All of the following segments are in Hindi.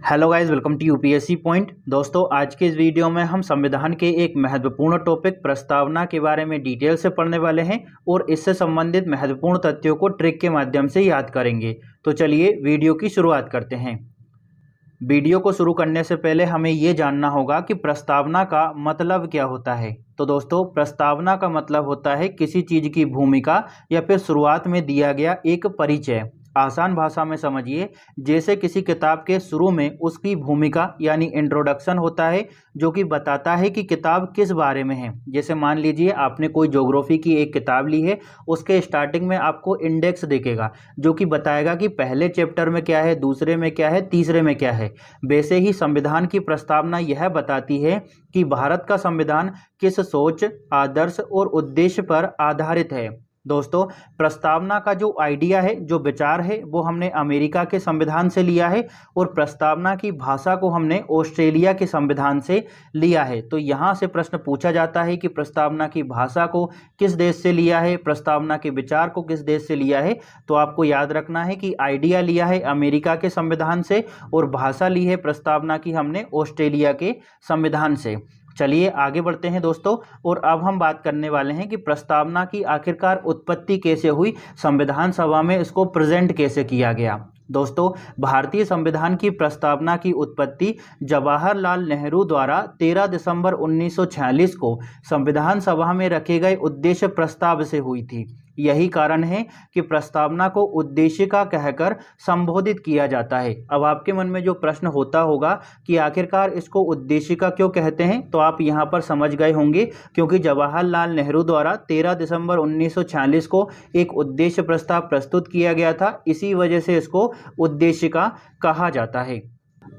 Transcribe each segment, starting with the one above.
Hello guys, welcome to UPSC point. दोस्तों, आज के इस वीडियो में हम संविधान के एक महत्वपूर्ण टॉपिक प्रस्तावना के बारे में डिटेल से पढ़ने वाले हैं और इससे संबंधित महत्वपूर्ण तथ्यों को ट्रिक के माध्यम से याद करेंगे। तो चलिए वीडियो की शुरुआत करते हैं। वीडियो को शुरू करने से पहले हमें ये जानना होगा कि प्रस्तावना का मतलब क्या होता है। तो दोस्तों, प्रस्तावना का मतलब होता है किसी चीज़ की भूमिका या फिर शुरुआत में दिया गया एक परिचय। आसान भाषा में समझिए, जैसे किसी किताब के शुरू में उसकी भूमिका यानी इंट्रोडक्शन होता है, जो कि बताता है कि किताब किस बारे में है। जैसे मान लीजिए आपने कोई ज्योग्राफी की एक किताब ली है, उसके स्टार्टिंग में आपको इंडेक्स दिखेगा जो कि बताएगा कि पहले चैप्टर में क्या है, दूसरे में क्या है, तीसरे में क्या है। वैसे ही संविधान की प्रस्तावना यह बताती है कि भारत का संविधान किस सोच, आदर्श और उद्देश्य पर आधारित है। दोस्तों, प्रस्तावना का जो आइडिया है, जो विचार है, वो हमने अमेरिका के संविधान से लिया है और प्रस्तावना की भाषा को हमने ऑस्ट्रेलिया के संविधान से लिया है। तो यहाँ से प्रश्न पूछा जाता है कि प्रस्तावना की भाषा को किस देश से लिया है, प्रस्तावना के विचार को किस देश से लिया है। तो आपको याद रखना है कि आइडिया लिया है अमेरिका के संविधान से और भाषा ली है प्रस्तावना की हमने ऑस्ट्रेलिया के संविधान से। चलिए आगे बढ़ते हैं दोस्तों, और अब हम बात करने वाले हैं कि प्रस्तावना की आखिरकार उत्पत्ति कैसे हुई, संविधान सभा में इसको प्रेजेंट कैसे किया गया। दोस्तों, भारतीय संविधान की प्रस्तावना की उत्पत्ति जवाहरलाल नेहरू द्वारा 13 दिसंबर 1946 को संविधान सभा में रखे गए उद्देश्य प्रस्ताव से हुई थी। यही कारण है कि प्रस्तावना को उद्देशिका कहकर संबोधित किया जाता है। अब आपके मन में जो प्रश्न होता होगा कि आखिरकार इसको उद्देशिका क्यों कहते हैं, तो आप यहाँ पर समझ गए होंगे, क्योंकि जवाहरलाल नेहरू द्वारा 13 दिसंबर 1946 को एक उद्देश्य प्रस्ताव प्रस्तुत किया गया था, इसी वजह से इसको उद्देशिका कहा जाता है।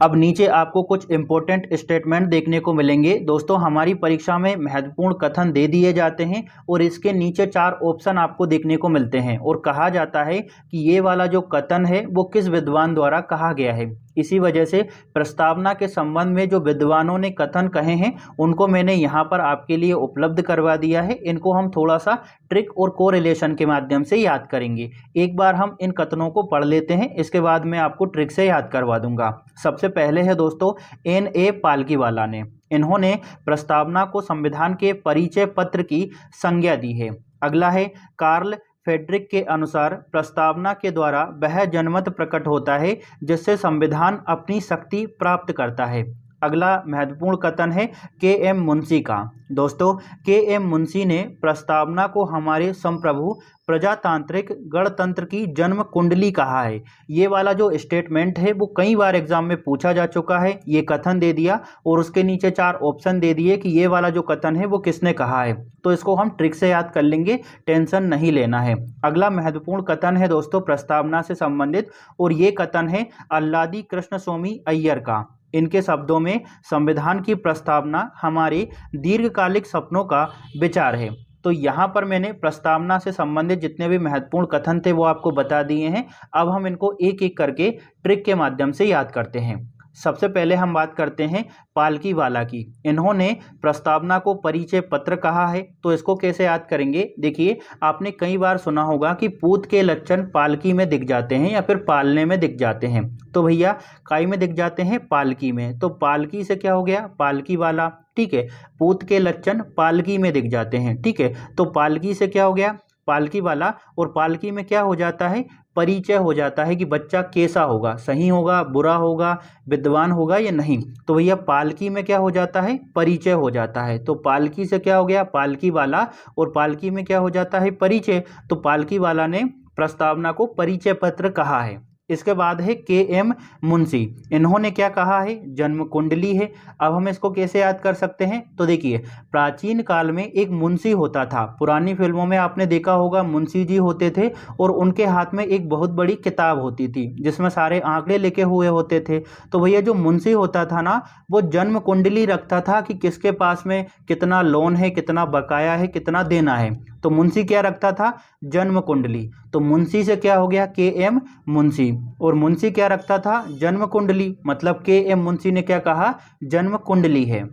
अब नीचे आपको कुछ इंपॉर्टेंट स्टेटमेंट देखने को मिलेंगे। दोस्तों, हमारी परीक्षा में महत्वपूर्ण कथन दे दिए जाते हैं और इसके नीचे 4 ऑप्शन आपको देखने को मिलते हैं और कहा जाता है कि ये वाला जो कथन है वो किस विद्वान द्वारा कहा गया है। इसी वजह से प्रस्तावना के संबंध में जो विद्वानों ने कथन कहे हैं उनको मैंने यहाँ पर आपके लिए उपलब्ध करवा दिया है। इनको हम थोड़ा सा ट्रिक और कोरिलेशन के माध्यम से याद करेंगे। एक बार हम इन कथनों को पढ़ लेते हैं, इसके बाद मैं आपको ट्रिक से याद करवा दूंगा। सबसे पहले है दोस्तों N.A. पालकीवाला ने। इन्होंने प्रस्तावना को संविधान के परिचय पत्र की संज्ञा दी है। अगला है कार्ल फेडरिक के अनुसार प्रस्तावना के द्वारा वह जनमत प्रकट होता है जिससे संविधान अपनी शक्ति प्राप्त करता है। अगला महत्वपूर्ण कथन है K.M. मुंशी का। दोस्तों, K.M. मुंशी ने प्रस्तावना को हमारे संप्रभु प्रजातांत्रिक गणतंत्र की जन्म कुंडली कहा है। ये वाला जो स्टेटमेंट है वो कई बार एग्जाम में पूछा जा चुका है। ये कथन दे दिया और उसके नीचे 4 ऑप्शन दे दिए कि ये वाला जो कथन है वो किसने कहा है। तो इसको हम ट्रिक से याद कर लेंगे, टेंशन नहीं लेना है। अगला महत्वपूर्ण कथन है दोस्तों प्रस्तावना से संबंधित, और ये कथन है अल्लादी कृष्णस्वामी अय्यर का। इनके शब्दों में संविधान की प्रस्तावना हमारे दीर्घकालिक सपनों का विचार है। तो यहाँ पर मैंने प्रस्तावना से संबंधित जितने भी महत्वपूर्ण कथन थे वो आपको बता दिए हैं। अब हम इनको एक एक करके ट्रिक के माध्यम से याद करते हैं। सबसे पहले हम बात करते हैं पालकीवाला की। इन्होंने प्रस्तावना को परिचय पत्र कहा है। तो इसको कैसे याद करेंगे, देखिए आपने कई बार सुना होगा कि पूत के लक्षण पालकी में दिख जाते हैं या फिर पालने में दिख जाते हैं। तो भैया काई में दिख जाते हैं, पालकी में। तो पालकी से क्या हो गया, पालकी वाला। ठीक है, पूत के लक्षण पालकी में दिख जाते हैं। ठीक है, तो पालकी से क्या हो गया, पालकी वाला। और पालकी में क्या हो जाता है, परिचय हो जाता है कि बच्चा कैसा होगा, सही होगा, बुरा होगा, विद्वान होगा या नहीं। तो भैया पालकी में क्या हो जाता है, परिचय हो जाता है। तो पालकी से क्या हो गया, पालकी वाला, और पालकी में क्या हो जाता है, परिचय। तो पालकी वाला ने प्रस्तावना को परिचय पत्र कहा है। इसके बाद है K.M. मुंशी। इन्होंने क्या कहा है, जन्म कुंडली है। अब हम इसको कैसे याद कर सकते हैं, तो देखिए प्राचीन काल में एक मुंशी होता था। पुरानी फिल्मों में आपने देखा होगा मुंशी जी होते थे और उनके हाथ में एक बहुत बड़ी किताब होती थी जिसमें सारे आंकड़े लिखे हुए होते थे। तो भैया जो मुंशी होता था ना, वो जन्म कुंडली रखता था कि किसके पास में कितना लोन है, कितना बकाया है, कितना देना है। तो मुंशी क्या रखता था, जन्म कुंडली। तो मुंशी से क्या हो गया, K.M. मुंशी। और मुंशी क्या रखता था, जन्म कुंडली। मतलब K.M. मुंशी ने क्या कहा, जन्म कुंडली है।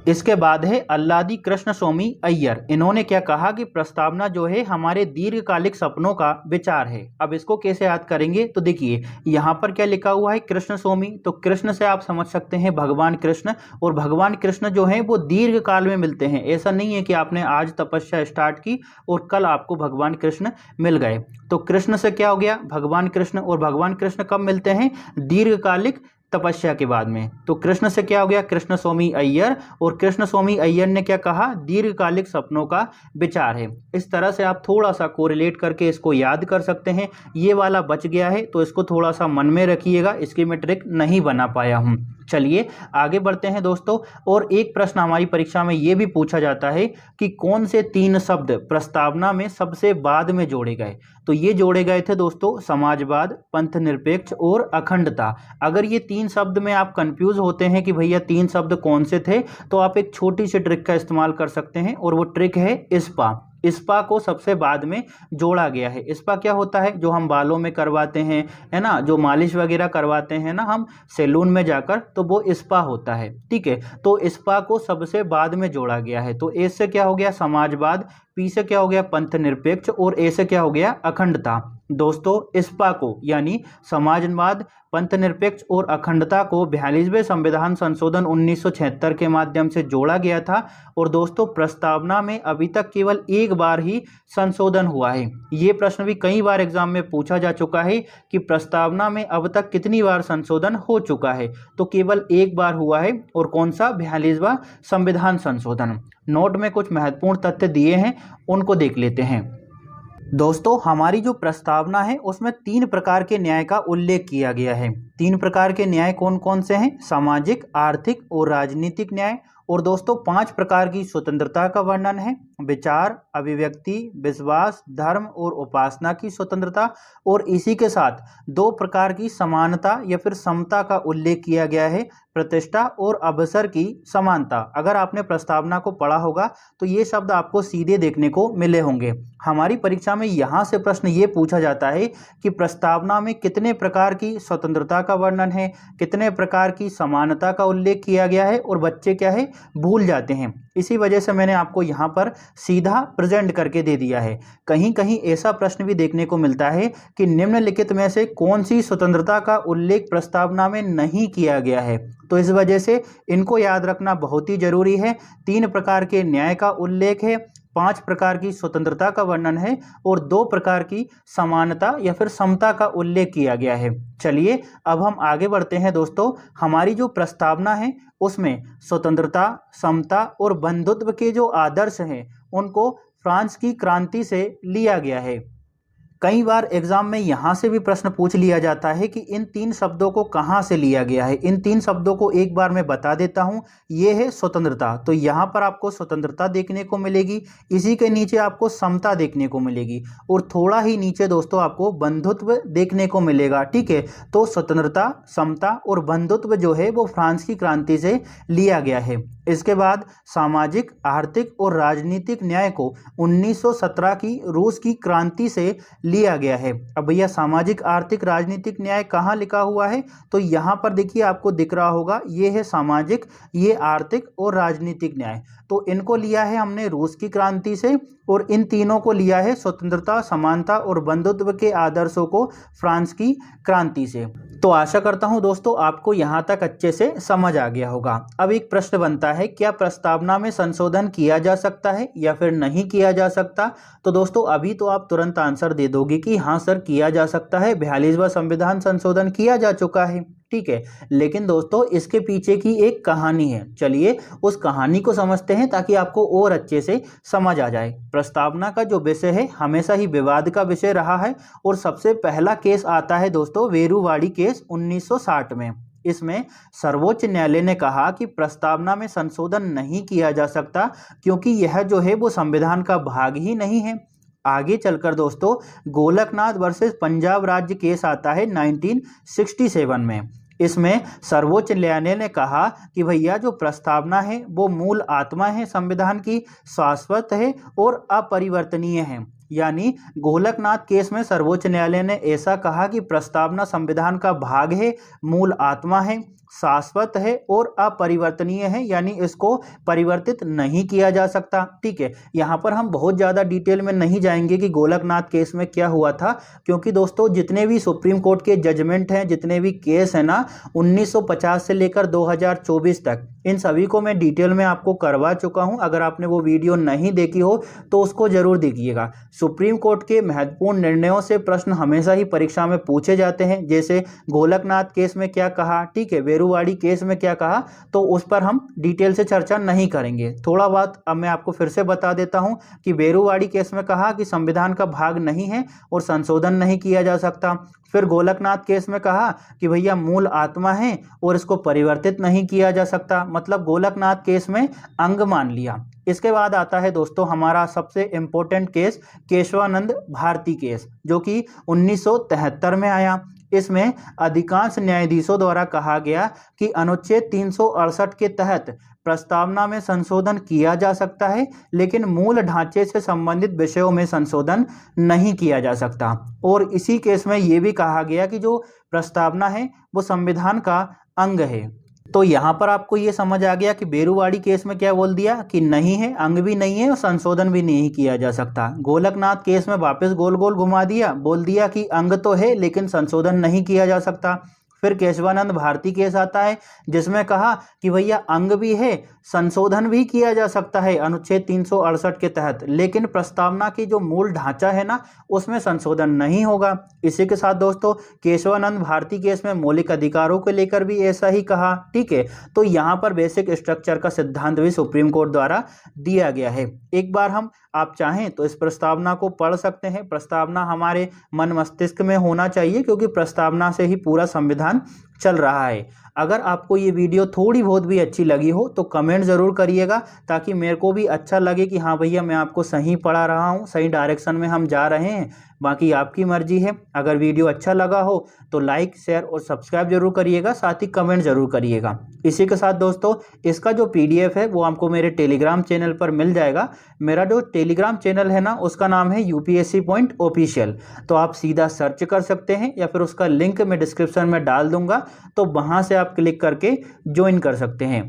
इसके बाद है अल्लादी कृष्ण स्वामी अय्यर। इन्होंने क्या कहा कि प्रस्तावना जो है हमारे दीर्घकालिक सपनों का विचार है। अब इसको कैसे याद करेंगे, तो देखिए यहाँ पर क्या लिखा हुआ है, कृष्ण स्वामी, तो कृष्ण से आप समझ सकते हैं भगवान कृष्ण, और भगवान कृष्ण जो है वो दीर्घ काल में मिलते हैं। ऐसा नहीं है कि आपने आज तपस्या स्टार्ट की और कल आपको भगवान कृष्ण मिल गए। तो कृष्ण से क्या हो गया, भगवान कृष्ण, और भगवान कृष्ण कब मिलते हैं, दीर्घकालिक तपस्या के बाद में। तो कृष्ण से क्या हो गया, कृष्ण स्वामी अय्यर, और कृष्ण स्वामी अय्यर ने क्या कहा, दीर्घकालिक सपनों का विचार है। इस तरह से आप थोड़ा सा कोरिलेट करके इसको याद कर सकते हैं। ये वाला बच गया है तो इसको थोड़ा सा मन में रखिएगा, इसकी मैं ट्रिक नहीं बना पाया हूं। चलिए आगे बढ़ते हैं दोस्तों। और एक प्रश्न हमारी परीक्षा में यह भी पूछा जाता है कि कौन से 3 शब्द प्रस्तावना में सबसे बाद में जोड़े गए। तो ये जोड़े गए थे दोस्तों समाजवाद, पंथ निरपेक्ष और अखंडता। अगर ये 3 शब्द में आप कंफ्यूज होते हैं कि भैया 3 शब्द कौन से थे, तो आप एक छोटी सी ट्रिक का इस्तेमाल कर सकते हैं, और वो ट्रिक है इस्पा। इस्पा को सबसे बाद में जोड़ा गया है। इस्पा क्या होता है, जो हम बालों में करवाते हैं, है ना, जो मालिश वगैरह करवाते हैं ना हम सैलून में जाकर, तो वो इस्पा होता है। ठीक है, तो इस्पा को सबसे बाद में जोड़ा गया है। तो ए से क्या हो गया, समाजवाद, पी से क्या हो गया, पंथ निरपेक्ष, और ए से क्या हो गया, अखंडता। दोस्तों इस्पा को यानी समाजवाद, पंथ निरपेक्ष और अखंडता को 42वें संविधान संशोधन 1976 के माध्यम से जोड़ा गया था। और दोस्तों प्रस्तावना में अभी तक केवल एक बार ही संशोधन हुआ है। ये प्रश्न भी कई बार एग्जाम में पूछा जा चुका है कि प्रस्तावना में अब तक कितनी बार संशोधन हो चुका है, तो केवल एक बार हुआ है। और कौन सा, 42वां संविधान संशोधन। नोट में कुछ महत्वपूर्ण तथ्य दिए हैं, उनको देख लेते हैं। दोस्तों हमारी जो प्रस्तावना है उसमें 3 प्रकार के न्याय का उल्लेख किया गया है। 3 प्रकार के न्याय कौन कौन से हैं, सामाजिक, आर्थिक और राजनीतिक न्याय। और दोस्तों 5 प्रकार की स्वतंत्रता का वर्णन है, विचार, अभिव्यक्ति, विश्वास, धर्म और उपासना की स्वतंत्रता। और इसी के साथ 2 प्रकार की समानता या फिर समता का उल्लेख किया गया है, प्रतिष्ठा और अवसर की समानता। अगर आपने प्रस्तावना को पढ़ा होगा तो ये शब्द आपको सीधे देखने को मिले होंगे। हमारी परीक्षा में यहाँ से प्रश्न ये पूछा जाता है कि प्रस्तावना में कितने प्रकार की स्वतंत्रता का वर्णन है, कितने प्रकार की समानता का उल्लेख किया गया है, और बच्चे क्या है, भूल जाते हैं। इसी वजह से मैंने आपको यहाँ पर सीधा प्रेजेंट करके दे दिया है। कहीं कहीं ऐसा प्रश्न भी देखने को मिलता है कि निम्नलिखित में से कौन सी स्वतंत्रता का उल्लेख प्रस्तावना में नहीं किया गया है। तो इस वजह से इनको याद रखना बहुत ही जरूरी है। 3 प्रकार के न्याय का उल्लेख है, 5 प्रकार की स्वतंत्रता का वर्णन है, और 2 प्रकार की समानता या फिर समता का उल्लेख किया गया है। चलिए अब हम आगे बढ़ते हैं दोस्तों। हमारी जो प्रस्तावना है उसमें स्वतंत्रता, समता और बंधुत्व के जो आदर्श हैं उनको फ्रांस की क्रांति से लिया गया है। कई बार एग्जाम में यहाँ से भी प्रश्न पूछ लिया जाता है कि इन 3 शब्दों को कहाँ से लिया गया है। इन 3 शब्दों को एक बार मैं बता देता हूँ। ये है स्वतंत्रता, तो यहाँ पर आपको स्वतंत्रता देखने को मिलेगी। इसी के नीचे आपको समता देखने को मिलेगी, और थोड़ा ही नीचे दोस्तों आपको बंधुत्व देखने को मिलेगा। ठीक है, तो स्वतंत्रता, समता और बंधुत्व जो है वो फ्रांस की क्रांति से लिया गया है। इसके बाद सामाजिक, आर्थिक और राजनीतिक न्याय को 1917 की रूस की क्रांति से लिया गया है। अब भैया सामाजिक, आर्थिक, राजनीतिक न्याय कहाँ लिखा हुआ है, तो यहाँ पर देखिए आपको दिख रहा होगा, ये है सामाजिक, ये आर्थिक और राजनीतिक न्याय। तो इनको लिया है हमने रूस की क्रांति से, और इन तीनों को लिया है स्वतंत्रता, समानता और बंधुत्व के आदर्शों को फ्रांस की क्रांति से। तो आशा करता हूं दोस्तों आपको यहां तक अच्छे से समझ आ गया होगा। अब एक प्रश्न बनता है, क्या प्रस्तावना में संशोधन किया जा सकता है या फिर नहीं किया जा सकता। तो दोस्तों अभी तो आप तुरंत आंसर दे दोगे कि हाँ सर किया जा सकता है, 42वां संविधान संशोधन किया जा चुका है। ठीक है, लेकिन दोस्तों इसके पीछे की एक कहानी है। चलिए उस कहानी को समझते हैं ताकि आपको और अच्छे से समझ आ जाए। प्रस्तावना का जो विषय है हमेशा ही विवाद का विषय रहा है, और सबसे पहला केस आता है दोस्तों वेरूवाड़ी केस 1960 में। इसमें सर्वोच्च न्यायालय ने कहा कि प्रस्तावना में संशोधन नहीं किया जा सकता क्योंकि यह जो है वो संविधान का भाग ही नहीं है। आगे चलकर दोस्तों गोलकनाथ वर्सेस पंजाब राज्य केस आता है 1967 में। इसमें सर्वोच्च न्यायालय ने कहा कि भैया जो प्रस्तावना है वो मूल आत्मा है संविधान की, शाश्वत है और अपरिवर्तनीय है। यानी गोलकनाथ केस में सर्वोच्च न्यायालय ने ऐसा कहा कि प्रस्तावना संविधान का भाग है, मूल आत्मा है, शाश्वत है और अपरिवर्तनीय है, यानी इसको परिवर्तित नहीं किया जा सकता। ठीक है, यहाँ पर हम बहुत ज़्यादा डिटेल में नहीं जाएंगे कि गोलकनाथ केस में क्या हुआ था, क्योंकि दोस्तों जितने भी सुप्रीम कोर्ट के जजमेंट हैं, जितने भी केस हैं ना 1950 से लेकर 2024 तक, इन सभी को मैं डिटेल में आपको करवा चुका हूं। अगर आपने वो वीडियो नहीं देखी हो तो उसको जरूर देखिएगा। सुप्रीम कोर्ट के महत्वपूर्ण निर्णयों से प्रश्न हमेशा ही परीक्षा में पूछे जाते हैं, जैसे गोलकनाथ केस में क्या कहा, ठीक है, बेरुवाड़ी केस में क्या कहा, तो उस पर हम डिटेल से चर्चा नहीं करेंगे। थोड़ा बात अब मैं आपको फिर से बता देता हूं कि बेरुवाड़ी केस में कहा कि संविधान का भाग नहीं है और संशोधन नहीं किया जा सकता। फिर गोलकनाथ केस में कहा कि भैया मूल आत्मा है और इसको परिवर्तित नहीं किया जा सकता, मतलब गोलकनाथ केस में अंग मान लिया। इसके बाद आता है दोस्तों हमारा सबसे important case, Keshavananda Bharati case, जो कि 1973 में आया। इसमें अधिकांश न्यायाधीशों द्वारा कहा गया कि अनुच्छेद 368 के तहत प्रस्तावना में संशोधन किया जा सकता है, लेकिन मूल ढांचे से संबंधित विषयों में संशोधन नहीं किया जा सकता। और इसी केस में यह भी कहा गया कि जो प्रस्तावना है वो संविधान का अंग है। तो यहाँ पर आपको ये समझ आ गया कि बेरुवाड़ी केस में क्या बोल दिया कि नहीं है, अंग भी नहीं है और संशोधन भी नहीं किया जा सकता। गोलकनाथ केस में वापस गोल गोल घुमा दिया, बोल दिया कि अंग तो है लेकिन संशोधन नहीं किया जा सकता। फिर केशवानंद भारती केस आता है जिसमें कहा कि भैया अंग भी है, संशोधन भी किया जा सकता है अनुच्छेद 368 के तहत, लेकिन प्रस्तावना की जो मूल ढांचा है ना उसमें संशोधन नहीं होगा। इसी के साथ दोस्तों केशवानंद भारती केस में मौलिक अधिकारों को लेकर भी ऐसा ही कहा। ठीक है, तो यहाँ पर बेसिक स्ट्रक्चर का सिद्धांत भी सुप्रीम कोर्ट द्वारा दिया गया है। एक बार हम आप चाहें तो इस प्रस्तावना को पढ़ सकते हैं। प्रस्तावना हमारे मन मस्तिष्क में होना चाहिए, क्योंकि प्रस्तावना से ही पूरा संविधान चल रहा है। अगर आपको ये वीडियो थोड़ी बहुत भी अच्छी लगी हो तो कमेंट ज़रूर करिएगा, ताकि मेरे को भी अच्छा लगे कि हाँ भैया मैं आपको सही पढ़ा रहा हूँ, सही डायरेक्शन में हम जा रहे हैं। बाकी आपकी मर्जी है। अगर वीडियो अच्छा लगा हो तो लाइक, शेयर और सब्सक्राइब जरूर करिएगा, साथ ही कमेंट जरूर करिएगा। इसी के साथ दोस्तों इसका जो PDF है वो आपको मेरे टेलीग्राम चैनल पर मिल जाएगा। मेरा जो टेलीग्राम चैनल है ना उसका नाम है UPSC पॉइंट ऑफिशियल, तो आप सीधा सर्च कर सकते हैं या फिर उसका लिंक मैं डिस्क्रिप्शन में डाल दूंगा, तो वहाँ से आप क्लिक करके ज्वाइन कर सकते हैं।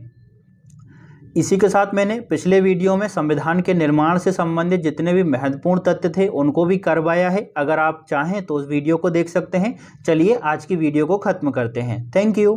इसी के साथ मैंने पिछले वीडियो में संविधान के निर्माण से संबंधित जितने भी महत्वपूर्ण तथ्य थे उनको भी करवाया है। अगर आप चाहें तो उस वीडियो को देख सकते हैं। चलिए आज की वीडियो को खत्म करते हैं। Thank you.